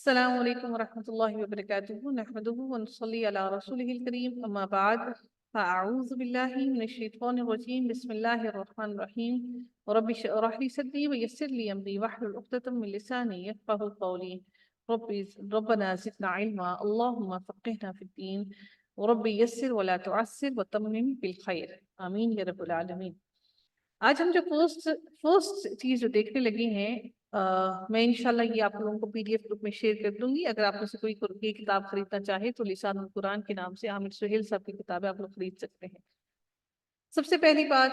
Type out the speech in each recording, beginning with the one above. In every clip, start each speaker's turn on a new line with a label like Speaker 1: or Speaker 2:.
Speaker 1: السلام علیکم ورحمۃ اللہ وبرکاتہ نحمدہ ونصلی علی رسولہ الکریم اما بعد فاعوذ باللہ من الشیطان الرجیم بسم اللہ الرحمن الرحیم رب اشرح لی صدری ویسر لی امری واحلل عقدۃ من لسانی یفقهوا قولی ربنا زدنا علما اللہم فقہنا فی الدین ورب یسر ولا تعسر وتمم بالخیر آمین یا رب العالمین۔ آج ہم جو فرسٹ چیز جو دیکھنے لگے ہیں، میں انشاءاللہ یہ آپ لوگوں کو پی ڈی ایف گروپ میں شیئر کر دوں گی۔ اگر آپ میں سے کوئی یہ کتاب خریدنا چاہے تو لسان القرآن کے نام سے عامر سہیل صاحب کی کتابیں آپ لوگ خرید سکتے ہیں۔ سب سے پہلی بات،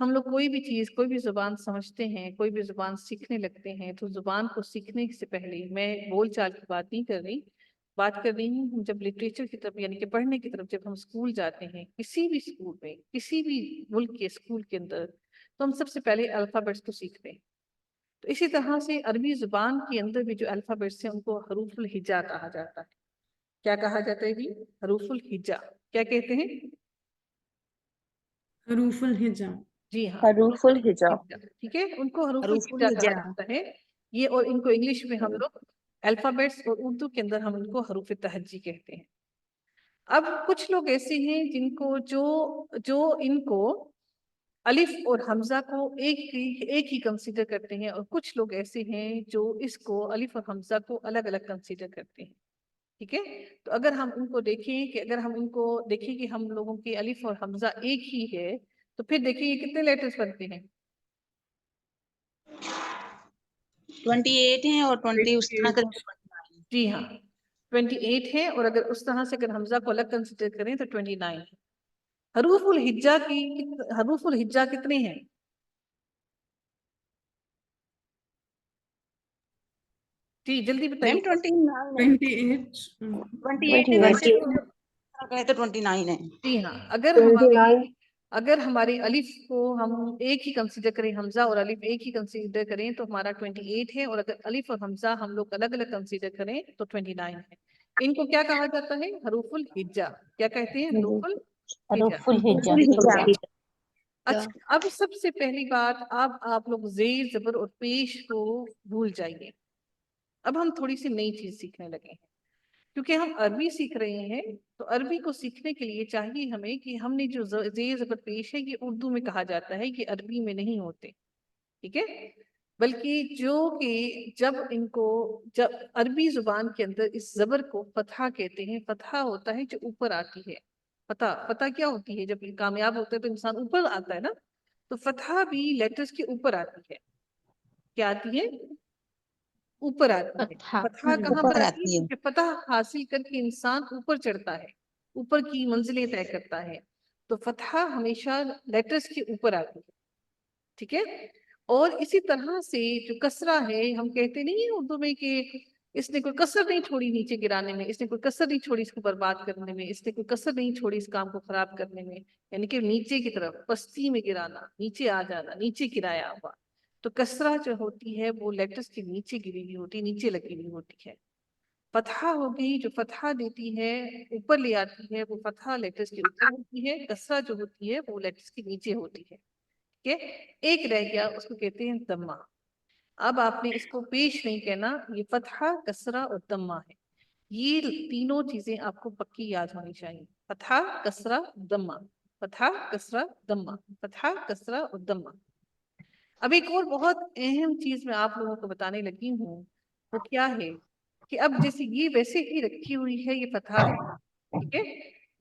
Speaker 1: ہم لوگ کوئی بھی چیز، کوئی بھی زبان سمجھتے ہیں، کوئی بھی زبان سیکھنے لگتے ہیں تو زبان کو سیکھنے سے پہلے، میں بول چال کی بات نہیں کر رہی، بات کر رہی ہوں ہم جب لٹریچر کی طرف یعنی کہ پڑھنے کی طرف جب ہم اسکول جاتے ہیں، کسی بھی اسکول میں، کسی بھی ملک کے اسکول کے اندر، تو ہم سب سے پہلے الفابیٹس کو سیکھتے ہیں۔ تو اسی طرح سے عربی زبان کے اندر بھی جو الفابیٹس ہیں ان کو حروف الہجا کہا جاتا ہے۔ کیا کہا جاتا ہے جی؟ حروف الہجا۔ کیا کہتے ہیں؟
Speaker 2: حروف الہجا۔
Speaker 1: جی ہاں،
Speaker 3: حروف الہجا۔
Speaker 1: ٹھیک ہے، ان کو حروف
Speaker 3: حروف
Speaker 1: الہجا کہا
Speaker 3: الہجا۔
Speaker 1: جاتا ہے یہ، اور ان کو انگلش میں ہم لوگ الفابیٹس، اور اردو کے اندر ہم ان کو حروف تہجی کہتے ہیں۔ اب کچھ لوگ ایسے ہیں جن کو جو ان کو الف اور حمزہ کو ایک ہی کنسیڈر کرتے ہیں، اور کچھ لوگ ایسے ہیں جو اس کو الف اور حمزہ کو الگ الگ کنسیڈر کرتے ہیں۔ ٹھیک ہے، تو اگر ہم ان کو دیکھیں کہ ہم لوگوں کے الف اور حمزہ ایک ہی ہے، تو پھر دیکھیں یہ کتنے لیٹرز بنتے ہیں؟
Speaker 3: 28 ہیں اور 20 اس طرح کا۔
Speaker 1: جی ہاں، 28 ہیں، اور اگر اس طرح سے اگر حمزہ کو الگ کنسیڈر کریں تو 29 ہے۔ حروف الہجا کتنے ہیں؟ جی جلدی بتائیے۔
Speaker 3: 28 تو 29 ہے۔
Speaker 1: جی ہاں، اگر ہمارے الف کو ہم ایک ہی کنسیڈر کریں، حمزہ اور الف ایک ہی کنسیڈر کریں تو ہمارا 28 ہے، اور اگر الف اور حمزہ ہم لوگ الگ الگ کنسیڈر کریں تو 29 ہے۔ ان کو کیا کہا جاتا ہے؟ حروف الہجا۔ کیا کہتے ہیں؟ حروف الہجا۔
Speaker 3: حروف الہجا۔
Speaker 1: اچھا، اب سب سے پہلی بات، اب آپ لوگ زیر زبر اور پیش کو بھول جائیے۔ اب ہم تھوڑی سی نئی چیز سیکھنے لگے ہیں، کیونکہ ہم عربی سیکھ رہے ہیں، تو عربی کو سیکھنے کے لیے چاہیے ہمیں کہ ہم نے جو زیر زبر پیش ہے یہ اردو میں کہا جاتا ہے، یہ عربی میں نہیں ہوتے۔ ٹھیک ہے، بلکہ جب عربی زبان کے اندر اس زبر کو فتحہ کہتے ہیں۔ فتحہ ہوتا ہے جو اوپر آتی ہے۔ فتح کیا ہوتی ہے؟ جب کامیاب ہوتا ہے تو انسان اوپر آتا ہے نا، تو فتحہ بھی لیٹرز کے اوپر آتی ہے۔ کیا آتی ہے؟ اوپر آتی ہے۔ فتحہ کہاں پر آتی ہے؟ کیونکہ فتح حاصل کر کے انسان اوپر چڑھتا ہے، اوپر کی منزلیں طے کرتا ہے، تو فتحہ ہمیشہ لیٹرز کے اوپر آتی ہے۔ ٹھیک ہے، اور اسی طرح سے جو کسرہ ہے، ہم کہتے نہیں ہیں اردو میں کہ اس نے کوئی کسر نہیں چھوڑی نیچے گرانے میں، اس نے کوئی کسر نہیں چھوڑی اس کو برباد کرنے میں، اس نے کوئی کسر نہیں چھوڑی اس کام کو خراب کرنے میں، یعنی کہ نیچے کی طرف پستی میں گرانا، نیچے آ جانا، نیچے گرایا ہوا۔ تو کسرہ جو ہوتی ہے وہ لیٹرز کے نیچے گری ہوئی ہوتی ہے، نیچے لگی ہوئی ہوتی ہے۔ فتحہ ہو گئی، جو فتحہ دیتی ہے، اوپر لے آتی ہے، وہ فتحہ لیٹرز کے اوپر ہوتی ہے۔ کسرہ جو ہوتی ہے وہ لیٹرز کے نیچے ہوتی ہے۔ ایک رہ گیا، اس کو کہتے ہیں ضمہ۔ اب آپ نے اس کو پیش نہیں کہنا، یہ فتحہ، کسرہ اور ضمہ ہے۔ یہ تینوں چیزیں آپ کو پکی یاد ہونی چاہیے، فتحہ، کسرہ، ضمہ، فتحہ، کسرہ، ضمہ، فتحہ، کسرہ اور ضمہ۔ اب ایک اور بہت اہم چیز میں آپ لوگوں کو بتانے لگی ہوں، وہ کیا ہے کہ اب جیسے یہ ویسے ہی رکھی ہوئی ہے، یہ فتحہ ہے، ٹھیک ہے،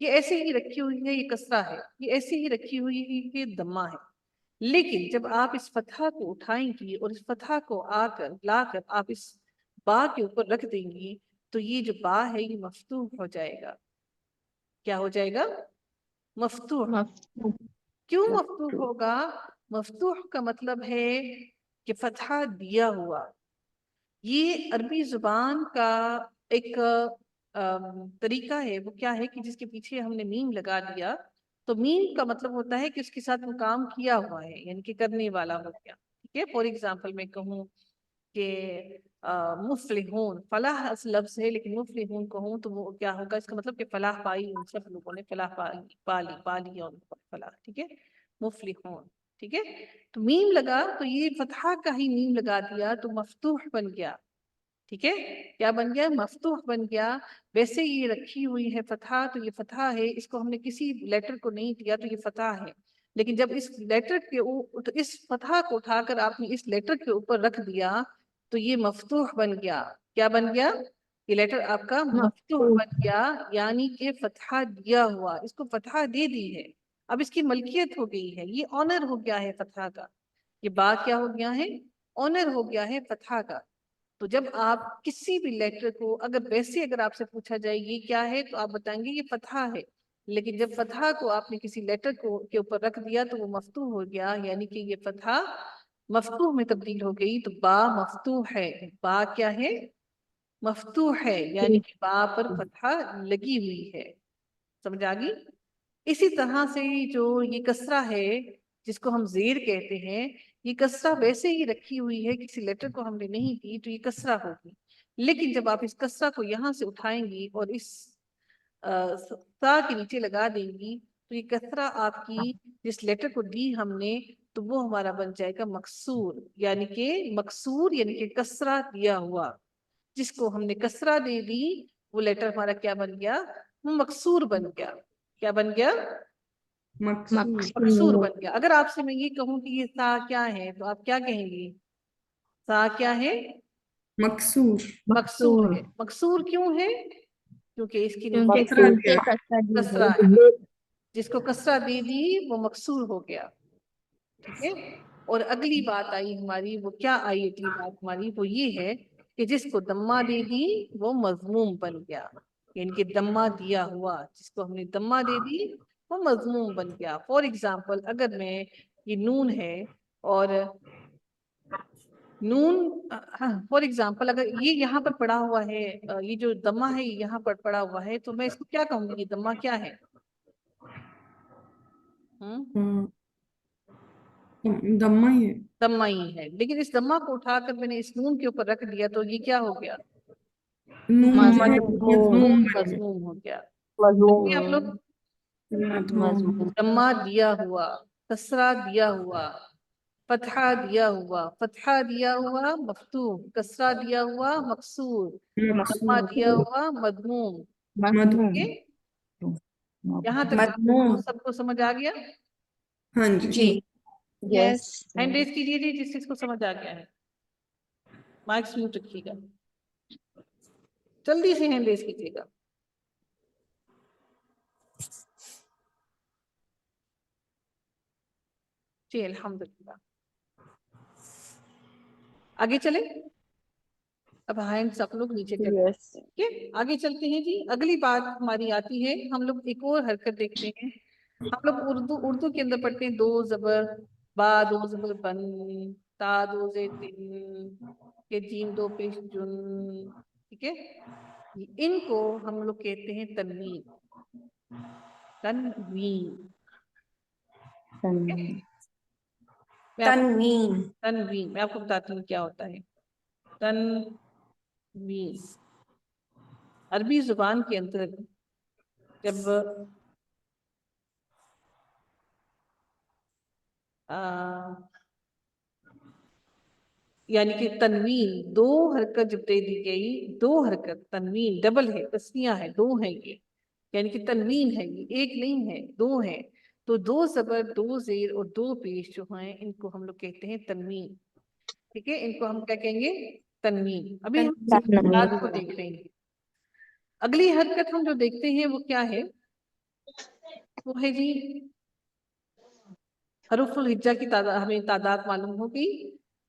Speaker 1: یہ ایسے ہی رکھی ہوئی ہے، یہ کسرہ ہے، یہ ایسے ہی رکھی ہوئی ہے، یہ ضمہ ہے۔ لیکن جب آپ اس فتحہ کو اٹھائیں گی اور اس فتحہ کو لا کر آپ اس با کے اوپر رکھ دیں گی، تو یہ جو با ہے یہ مفتوح ہو جائے گا۔ کیا ہو جائے گا؟ مفتوح۔ کیوں مفتوح ہوگا؟ مفتوح کا مطلب ہے کہ فتحہ دیا ہوا۔ یہ عربی زبان کا ایک طریقہ ہے، وہ کیا ہے کہ جس کے پیچھے ہم نے میم لگا دیا، تو میم کا مطلب ہوتا ہے کہ اس کے ساتھ وہ کام کیا ہوا ہے، یعنی کہ کرنے والا ہو گیا۔ ٹھیک ہے، فور ایگزامپل میں کہوں کہ مفلحون، فلاح لفظ ہے لیکن مفلحون کہوں تو وہ کیا ہوگا؟ اس کا مطلب کہ فلاح پائی، ان سب لوگوں نے فلاح پالی اور فلاح۔ ٹھیک ہے، مفلحون۔ ٹھیک ہے، تو میم لگا تو یہ فتحہ کا ہی میم لگا دیا تو مفتوح بن گیا۔ ٹھیک ہے، کیا بن گیا؟ مفتوح بن گیا. ویسے یہ رکھی ہوئی ہے فتح، تو یہ فتح ہے، اس کو ہم نے کسی لیٹر کو نہیں دیا تو یہ فتح ہے. لیکن جب اس لیٹر کے تو اس فتح کو اٹھا کر آپ نے اس لیٹر کے اوپر رکھ دیا تو یہ مفتوح بن گیا. کیا بن گیا؟ یہ لیٹر آپ کا مفتوح بن گیا، یعنی کہ فتح دیا ہوا، اس کو فتح دے دی ہے. اب اس کی ملکیت ہو گئی ہے، یہ آنر ہو گیا ہے فتح کا. یہ بات کیا ہو گیا ہے؟ آنر ہو گیا ہے فتح کا. تو جب آپ کسی بھی لیٹر کو اگر آپ سے پوچھا جائے یہ کیا ہے تو آپ بتائیں گے یہ فتح ہے. لیکن جب فتح کو آپ نے کسی لیٹر کے اوپر رکھ دیا تو وہ مفتوح ہو گیا، یعنی کہ یہ فتح مفتوح میں تبدیل ہو گئی. تو با مفتوح ہے. با کیا ہے؟ مفتوح ہے، یعنی کہ با پر فتح لگی ہوئی ہے. سمجھ آ گئی؟ اسی طرح سے جو یہ کسرہ ہے جس کو ہم زیر کہتے ہیں، یہ کسرہ ویسے ہی رکھی ہوئی ہے، کسی لیٹر کو ہم نے نہیں دی تو یہ کسرہ ہوگی. لیکن جب آپ اس کسرہ کو یہاں سے اٹھائیں گی اور اس تا کے نیچے لگا دیں گی تو یہ کسرہ آپ کی جس لیٹر کو دی ہم نے تو وہ ہمارا بن جائے گا مکسور، یعنی کہ مکسور یعنی کہ کسرہ دیا ہوا. جس کو ہم نے کسرہ دے دی وہ لیٹر ہمارا کیا بن گیا؟ وہ مکسور بن گیا. کیا بن گیا؟ مکسور بن گیا. اگر آپ سے میں یہ کہوں کہ یہ سا کیا ہے تو آپ کیا کہیں گی؟ سا کیا ہے؟
Speaker 2: مکسور.
Speaker 1: مکسور ہے. مکسور کیوں ہے؟ کیونکہ اس کی کسرہ ہے. جس کو کسرہ دے دی وہ مکسور ہو گیا. ٹھیک ہے. اور اگلی بات آئی ہماری، وہ کیا آئی اگلی بات ہماری؟ وہ یہ ہے کہ جس کو دمہ دے دی وہ مضموم بن گیا، یعنی کہ دمہ دیا ہوا جس کو ہم نے دمہ دے دی وہ مضموم بن گیا. فور ایگزامپل اگر میں یہ نون ہے اور نون فور ایگزامپل اگر یہ یہاں پر پڑا ہوا ہے، یہ جو دمہ ہے یہ یہاں پر پڑا ہوا ہے تو میں اس کو کیا کہوں گی؟ یہ دمہ کیا ہے؟
Speaker 2: دمہ ہی ہے.
Speaker 1: دمہ ہی ہے. لیکن اس دمہ کو اٹھا کر میں نے اس نون کے اوپر رکھ دیا تو یہ کیا ہو گیا؟
Speaker 2: نون
Speaker 1: مضموم ہو گیا. آپ لوگ دمہ دیا ہوا، کسرہ دیا ہوا، فتحہ دیا ہوا، فتحہ دیا ہوا مفتوح، کسرہ دیا ہوا مکسور، دمہ دیا ہوا مضموم. یہاں تک سب کو سمجھ آ گیا؟
Speaker 2: ہاں جی.
Speaker 3: یس.
Speaker 1: ہینڈ ریز کیجیے جی جس چیز کو سمجھ آ گیا ہے. مائکس میوٹ رکھیے گا، جلدی سے ہینڈ ریز کیجیے گا. جی الحمدللہ. آگے چلیں. اب ہینڈ آپ لوگ نیچے کریں. آگے چلتے ہیں جی. اگلی بات ہماری آتی ہے، ہم لوگ ایک اور حرکت دیکھتے ہیں. ہم لوگ اردو کے اندر پڑھتے ہیں دو زبر، با دو زبر بن، تا دو زیر تن، کہ جیم دو پیش جن. ٹھیک ہے. ان کو ہم لوگ کہتے ہیں تنوین. تنوین. تنوین میں آپ کو بتاتی ہوں کیا ہوتا ہے. تنوین عربی زبان کے اندر جب یعنی کہ تنوین دو حرکت جب دے دی گئی، دو حرکت تنوین ڈبل ہے، تسنیہ ہے، دو ہیں یہ، یعنی کہ تنوین ہے یہ، ایک نہیں ہے دو ہیں. تو دو زبر دو زیر اور دو پیش جو ہیں ان کو ہم لوگ کہتے ہیں تنوین. ٹھیک ہے. ان کو ہم کیا کہیں گے؟ تنوین. ابھی ہم بات کو دیکھ رہے ہیں. اگلی حرکت ہم جو دیکھتے ہیں وہ کیا ہے؟ وہ ہے جی حروف الہجا کی تعداد، ہمیں تعداد معلوم ہوگی،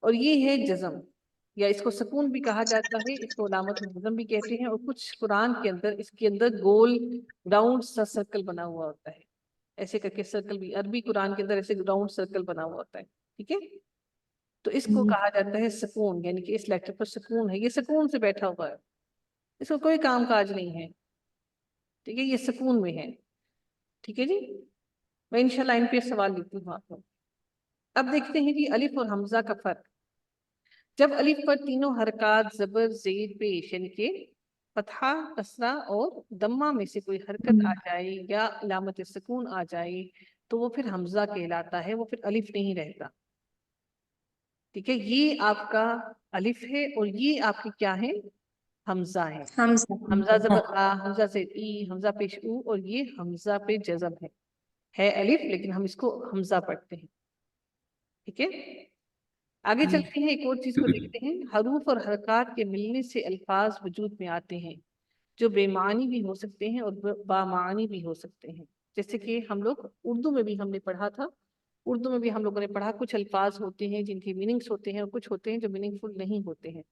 Speaker 1: اور یہ ہے جزم، یا اس کو سکون بھی کہا جاتا ہے، اس کو علامت جزم بھی کہتے ہیں. اور کچھ قرآن کے اندر اس کے اندر گول راؤنڈ سا سرکل بنا ہوا ہوتا ہے، ایسے کر کے سرکل بھی عربی قرآن کے اندر ایسے راؤنڈ سرکل بنا ہوا ہوتا ہے. ٹھیک ہے. تو اس کو کہا جاتا ہے سکون، یعنی کہ اس لیٹر پر سکون ہے، یہ سکون سے بیٹھا ہوا ہے، اس کو کوئی کام کاج نہیں ہے. ٹھیک ہے. یہ سکون میں ہے. ٹھیک ہے جی. میں انشاءاللہ ان پہ سوال لیتی ہوں آپ کو. اب دیکھتے ہیں جی الف اور حمزہ کا فرق. جب الف پر تینوں حرکات زبر زیر پیش یعنی کہ فتحہ، کسرہ اور دمہ میں سے کوئی حرکت آ جائے یا علامت سکون آ جائے تو وہ پھر حمزہ کہلاتا ہے، وہ پھر الف نہیں رہتا. ٹھیک ہے، یہ آپ کا الف ہے اور یہ آپ کی کیا ہے، حمزہ ہے. حمزہ زبر آ، حمزہ سے ای، حمزہ پیش او، اور یہ حمزہ پہ جزم ہے الف لیکن ہم اس کو حمزہ پڑھتے ہیں. ٹھیک ہے، آگے چلتے ہیں، ایک اور چیز کو دیکھتے ہیں. حروف اور حرکات کے ملنے سے الفاظ وجود میں آتے ہیں جو بے معنی بھی ہو سکتے ہیں اور بامعنی بھی ہو سکتے ہیں. جیسے کہ ہم لوگ اردو میں بھی ہم نے پڑھا تھا، اردو میں بھی ہم لوگوں نے پڑھا کچھ الفاظ ہوتے ہیں جن کی میننگس ہوتے ہیں اور کچھ ہوتے ہیں جو میننگ فل نہیں ہوتے ہیں.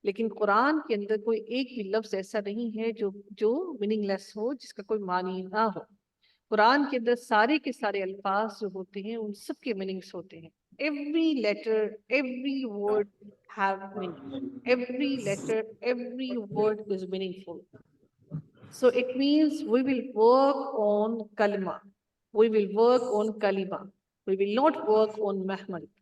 Speaker 1: لیکن قرآن کے اندر کوئی ایک بھی لفظ ایسا نہیں ہے جو میننگ لیس ہو، جس کا کوئی معنی نہ ہو. قرآن کے اندر سارے کے سارے الفاظ جو ہوتے ہیں ان سب کے میننگس ہوتے ہیں. Every letter, every word have meaning. Every letter, every word is meaningful. So it means we will work on kalima. We will work on kalima. We will not work on mahmal.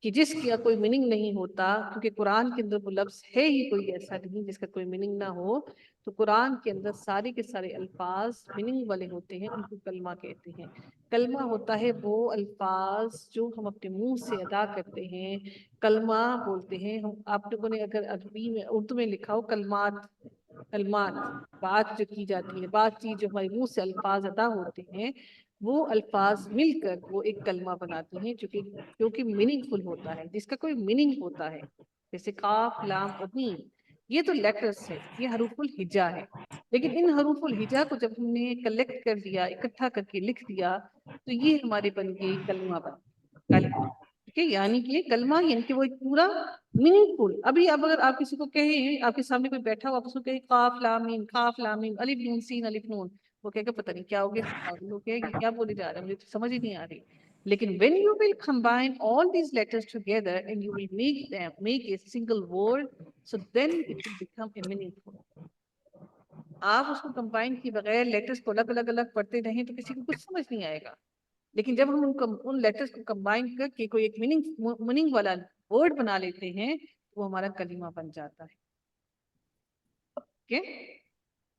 Speaker 1: کہ جس کا کوئی meaning نہیں ہوتا، کیونکہ قرآن کے اندر وہ لفظ ہے ہی کوئی ایسا نہیں جس کا کوئی میننگ نہ ہو. تو قرآن کے اندر سارے کے سارے الفاظ میننگ والے ہوتے ہیں، ان کو کلمہ کہتے ہیں. کلمہ ہوتا ہے وہ الفاظ جو ہم اپنے منہ سے ادا کرتے ہیں، کلمہ بولتے ہیں. آپ لوگوں نے اگر عربی میں اردو میں لکھا ہو کلمات، کلمات بات جو کی جاتی ہے، بات چیت جو ہمارے منہ سے الفاظ ادا ہوتے ہیں، وہ الفاظ مل کر وہ ایک کلمہ بناتے ہیں جو کہ میننگ فل ہوتا ہے، جس کا کوئی میننگ ہوتا ہے. جیسے کاف، لام اور میم، یہ تو لیٹرز ہے، یہ حروف الہجا ہے. لیکن ان حروف الہجا کو جب ہم نے کلیکٹ کر دیا، اکٹھا کر کے لکھ دیا، تو یہ ہمارے بن گئے کلمہ کلمہ. ٹھیک ہے، یعنی کہ کلمہ یعنی کہ وہ ایک پورا میننگ فل. ابھی اب اگر آپ کسی کو کہیں، آپ کے سامنے کوئی بیٹھا ہو، آپ اس کو کہیں قاف لام میم، قاف لام میم، الف نون سین الف نون، وہ کہے گا پتہ نہیں کیا ہو گیا، وہ کہے گا کیا بولے جا رہے ہیں، مجھے تو سمجھ ہی نہیں آ رہی. لیکن when you will combine all these letters together and you will make a single word, so then it will become a meaningful. آپ اس کو کمبائن کی بغیر لیٹرز کو الگ الگ پڑھتے رہیں تو کسی کو کچھ سمجھ نہیں آئے گا. لیکن جب ہم ان لیٹرز کو کمبائن کر کے کوئی ایک میننگ والا ورڈ بنا لیتے ہیں، وہ ہمارا کلمہ بن جاتا ہے.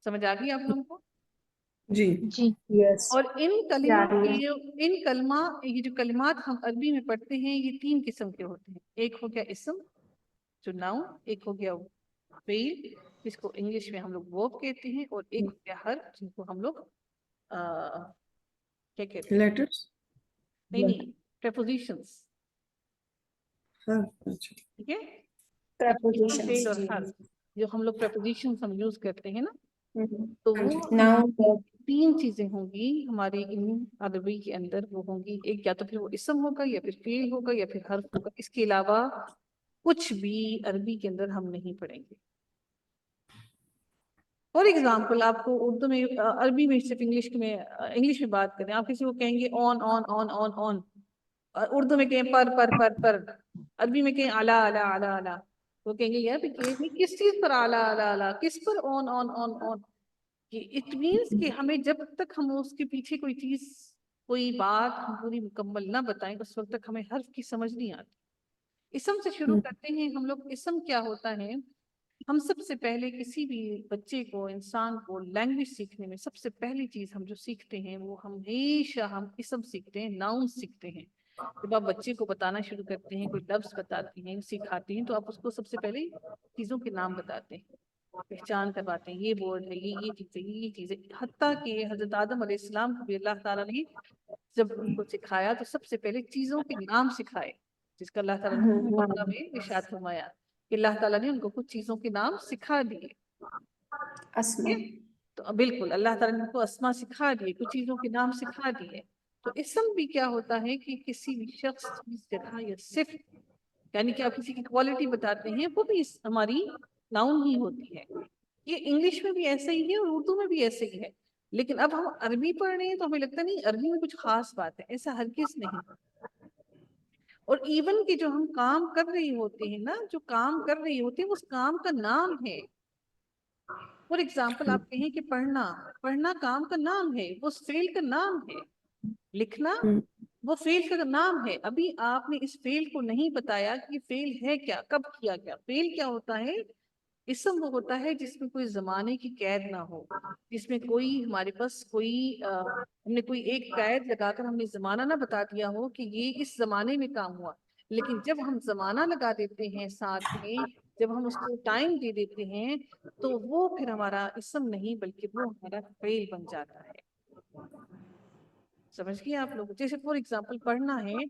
Speaker 1: سمجھ آ گئی آپ لوگوں کو؟
Speaker 2: جی
Speaker 3: جی یس.
Speaker 1: اور ان یہ جو کلمات ہم عربی میں پڑھتے ہیں، یہ 3 قسم کے ہوتے ہیں. ایک ہو گیا اسم جو ناؤن، ایک ہو گیا فعل جس کو انگلش میں ہم لوگ ورب کہتے ہیں، اور ایک ہو گیا حرف جن کو ہم لوگ کیا کہتے ہیں؟
Speaker 2: لیٹرز.
Speaker 1: نہیں prepositions.
Speaker 2: اچھا.
Speaker 1: ٹھیک ہے،
Speaker 3: Prepositions,
Speaker 1: فعل اور
Speaker 3: جی.
Speaker 1: حرف جو ہم لوگ prepositions ہم یوز کرتے ہیں نا، تو
Speaker 2: ہاں
Speaker 1: وہ
Speaker 2: جی.
Speaker 3: Noun, verb.
Speaker 1: 3 چیزیں ہوں گی ہمارے ان عربی کے اندر. وہ ہوں گی ایک یا تو پھر وہ اسم ہوگا، یا پھر فعل ہوگا، یا پھر حرف ہوگا. اس کے علاوہ کچھ بھی عربی کے اندر ہم نہیں پڑھیں گے. فار ایگزامپل آپ کو اردو میں، عربی میں صرف انگلش میں بات کریں، آپ کسی کو کہیں گے آن آن آن آن آن، اردو میں کہیں پر، عربی میں کہیں اعلیٰ اعلیٰ اعلیٰ اعلیٰ. وہ کہیں گے یار کس چیز پر اعلیٰ اعلیٰ اعلیٰ، کس پر آن آن آن آن. اٹ مینس کہ ہمیں جب تک ہم اس کے پیچھے کوئی چیز، کوئی بات ہم پوری مکمل نہ بتائیں، اس وقت تک ہمیں حرف کی سمجھ نہیں آتی. اسم سے شروع کرتے ہیں ہم لوگ. اسم کیا ہوتا ہے؟ ہم سب سے پہلے کسی بھی بچے کو، انسان کو لینگویج سیکھنے میں سب سے پہلی چیز ہم جو سیکھتے ہیں وہ ہمیشہ ہم اسم سیکھتے ہیں، ناؤن سیکھتے ہیں. جب آپ بچے کو بتانا شروع کرتے ہیں، کوئی لفظ بتاتے ہیں، سکھاتے ہیں، تو آپ اس کو سب سے پہلے چیزوں کے نام بتاتے ہیں، پہچان کرواتے ہیں. یہ ورڈ ہے، یہ چیز ہے، یہ چیز ہے. حتیٰ کہ حضرت آدم علیہ السلام کو بھی اللہ تعالیٰ نے جب ان کو سکھایا تو سب سے پہلے چیزوں کے نام سکھائے، جس کا اللہ تعالیٰ نے بقرہ میں ارشاد فرمایا کہ اللہ تعالیٰ نے ان کو کچھ چیزوں کے نام سکھا دیے.
Speaker 3: اسما.
Speaker 1: تو بالکل اللہ تعالیٰ نے ان کو اسما سکھا دیے، کچھ چیزوں کے نام سکھا دیے. تو اسم بھی کیا ہوتا ہے کہ کسی بھی شخص، چیز، جگہ یا صفت، یعنی کہ آپ کسی کی کوالٹی بتاتے ہیں، وہ بھی ہماری ناؤن ہی ہوتی ہے. یہ انگلش میں بھی ایسے ہی ہے اور اردو میں بھی ایسے ہی ہے. لیکن اب ہم عربی پڑھ رہے ہیں تو ہمیں لگتا نہیں عربی میں کچھ خاص بات ہے، ایسا ہرگز نہیں. اور ایون کہ جو ہم کام کر رہے ہوتے ہیں نا، جو کام کر رہے ہوتے ہیں اس کام کا نام ہے. فور ایگزامپل آپ کہیں کہ پڑھنا کام کا نام ہے، وہ فعل کا نام ہے. لکھنا وہ فعل کا نام ہے. ابھی آپ نے اس فعل کو نہیں بتایا کہ فعل ہے کیا، کب کیا گیا. فعل کیا ہوتا ہے؟ اسم وہ ہوتا ہے جس میں کوئی زمانے کی قید نہ ہو، جس میں کوئی ہمارے پاس کوئی ہم نے کوئی ایک قید لگا کر ہم نے زمانہ نہ بتا دیا ہو کہ یہ اس زمانے میں کام ہوا. لیکن جب ہم زمانہ لگا دیتے ہیں ساتھ میں، جب ہم اس کو ٹائم دے دیتے ہیں، تو وہ پھر ہمارا اسم نہیں بلکہ وہ ہمارا فعل بن جاتا ہے. سمجھ گئے آپ لوگ؟ جیسے فور ایگزامپل پڑھنا ہے،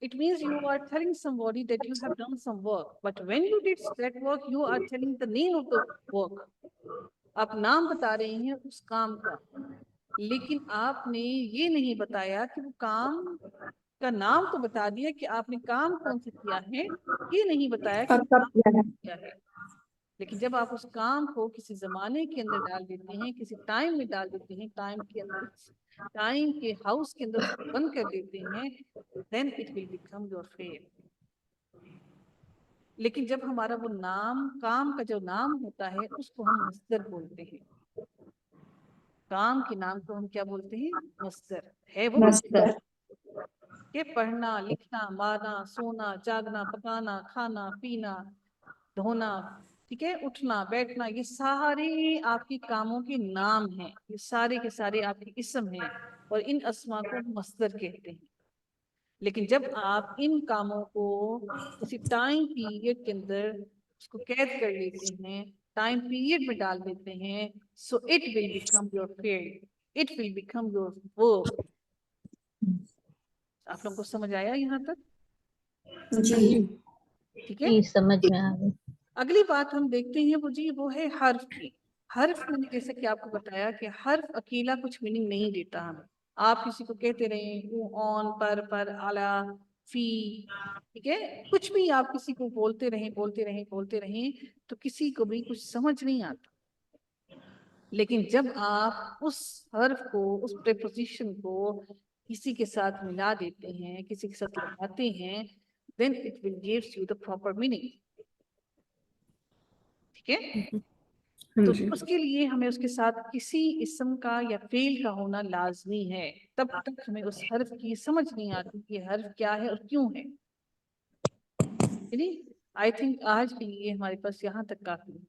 Speaker 1: it means you are telling somebody that you have done some work, but when you did that work you are telling the name of the work. آپ نام بتا رہے ہیں اس کام کا، لیکن آپ نے یہ نہیں بتایا کہ وہ کام کا نام تو بتا دیا کہ آپ نے کام کون سے کیا ہے، یہ نہیں بتایا کہ وہ کام کیا ہے. لیکن جب آپ اس کام کو کسی زمانے کے اندر ڈال دیتے ہیں، کسی ٹائم میں ڈال دیتے ہیں، ٹائم کے اندر، ٹائم کے ہاؤس کے اندر اس کو بند کر دیتے ہیں، then it will become your fail. لیکن جب ہمارا وہ نام، کام کا جو نام ہوتا ہے اس کو ہم مصدر بولتے ہیں. کام کے نام کو ہم کیا بولتے ہیں؟ مصدر ہے. وہ
Speaker 2: مصدر.
Speaker 1: کہ پڑھنا، لکھنا، مارنا، سونا، جاگنا، پکانا، کھانا، پینا، دھونا، ٹھیک ہے، اٹھنا، بیٹھنا، یہ سارے آپ کے کاموں کے نام ہیں، یہ سارے کے سارے آپ کے اسم ہیں، اور ان اسما کو مصدر کہتے ہیں. لیکن جب آپ ان کاموں کو کسی ٹائم پیریڈ کے اندر اس کو قید کر لیتے ہیں، ٹائم پیریڈ میں ڈال دیتے ہیں، so it will become your field, it will become your work. آپ لوگوں کو سمجھ آیا یہاں تک؟
Speaker 2: جی
Speaker 1: ٹھیک ہے.
Speaker 4: جی سمجھ میں آ گئی.
Speaker 1: اگلی بات ہم دیکھتے ہیں وہ ہے حرف کی. حرف میں نے جیسے کہ آپ کو بتایا کہ حرف اکیلا کچھ میننگ نہیں دیتا ہمیں. آپ کسی کو کہتے رہیں آن، پر، اعلیٰ، فی، ٹھیک ہے، کچھ بھی آپ کسی کو بولتے رہیں تو کسی کو بھی کچھ سمجھ نہیں آتا. لیکن جب آپ اس حرف کو، اس پریپوزیشن کو کسی کے ساتھ ملا دیتے ہیں، کسی کے ساتھ لگاتے ہیں، then it will gives you the proper meaning. ٹھیک ہے. تو
Speaker 2: جی
Speaker 1: اس کے لیے ہمیں اس کے ساتھ کسی اسم کا یا فعل کا ہونا لازمی ہے، تب تک ہمیں اس حرف کی سمجھ نہیں آتی کہ حرف کیا ہے اور کیوں ہے. آئی تھنک آج کے لیے ہمارے پاس یہاں تک کافی ہے.